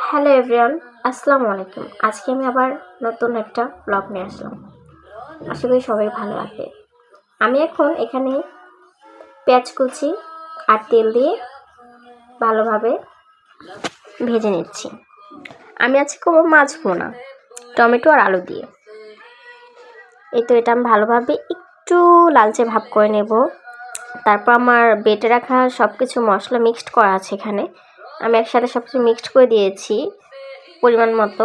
Hello everyone, আসসালামু আলাইকুম। আজকে আমি আবার নতুন একটা ব্লগ নিয়ে আসলাম। আশা করি সবাই ভালো আছে। আমি এখন এখানে পেঁয়াজ কুচি আর তেল দিয়ে ভালোভাবে ভেজে নিচ্ছি। আমি আজকে করবো মাছ ভুনা, টমেটো আর আলু দিয়ে। এই তো এটা আমি ভালোভাবে একটু লালচে ভাব করে নেব। তারপর আমার বেটে রাখা সব কিছু মশলা মিক্সড করা আছে এখানে। আমি একসাথে সব কিছু মিক্সড করে দিয়েছি পরিমাণ মতো।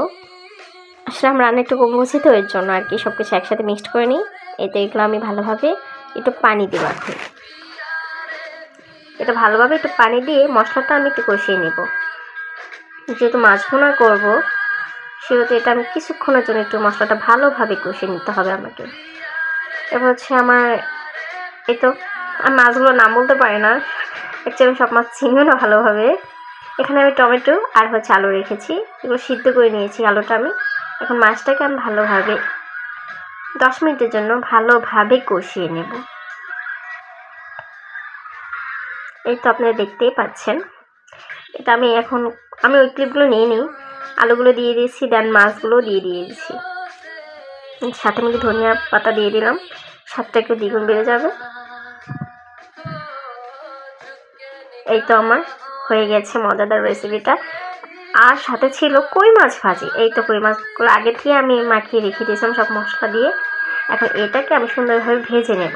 আসলে আমরা রান্না একটু কম বুঝি তো, এর জন্য আর কি সব কিছু একসাথে মিক্সড করে নিই। এতে এগুলো আমি ভালোভাবে একটু পানি দেবো এখন। এটা ভালোভাবে একটু পানি দিয়ে মশলাটা আমি একটু কষিয়ে নেব। যেহেতু মাছ ভুনা করবো সেহেতু এটা আমি কিছুক্ষণের জন্য একটু মশলাটা ভালোভাবে কষিয়ে নিতে হবে আমাকে। এবার হচ্ছে আমার এই তো আমি মাছগুলো নাম বলতে পারি না, অ্যাকচুয়ালি সব মাছ চিনিও না ভালোভাবে। এখানে আমি টমেটো আর হচ্ছে আলু রেখেছি, এগুলো সিদ্ধ করে নিয়েছি আলুটা আমি। এখন মাছটাকে আমি ভালোভাবে 10 মিনিটের জন্য ভালোভাবে কষিয়ে নেব। এই তো আপনারা দেখতেই পাচ্ছেন। এটা আমি ওই ক্লিপগুলো নিয়ে নিই, আলুগুলো দিয়ে দিয়েছি, দেন মাছগুলো দিয়ে দিয়েছি, সাথে আমি ধনিয়া পাতা দিয়ে দিলাম, স্বাদটা একটু দ্বিগুণ বেড়ে যাবে। এই তো আমার হয়ে গেছে মজাদার রেসিপিটা। আর সাথে ছিল কই মাছ ভাজি। এই তো কই মাছগুলো আগে থেকে আমি মাখিয়ে রেখে দিয়েছিলাম সব মশলা দিয়ে। এখন এটাকে আমি সুন্দরভাবে ভেজে নেব।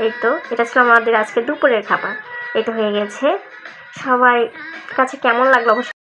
এই তো এটা ছিল আমাদের আজকে দুপুরের খাবার। এই তো হয়ে গেছে। সবাই কাছে কেমন লাগলো অবশ্যই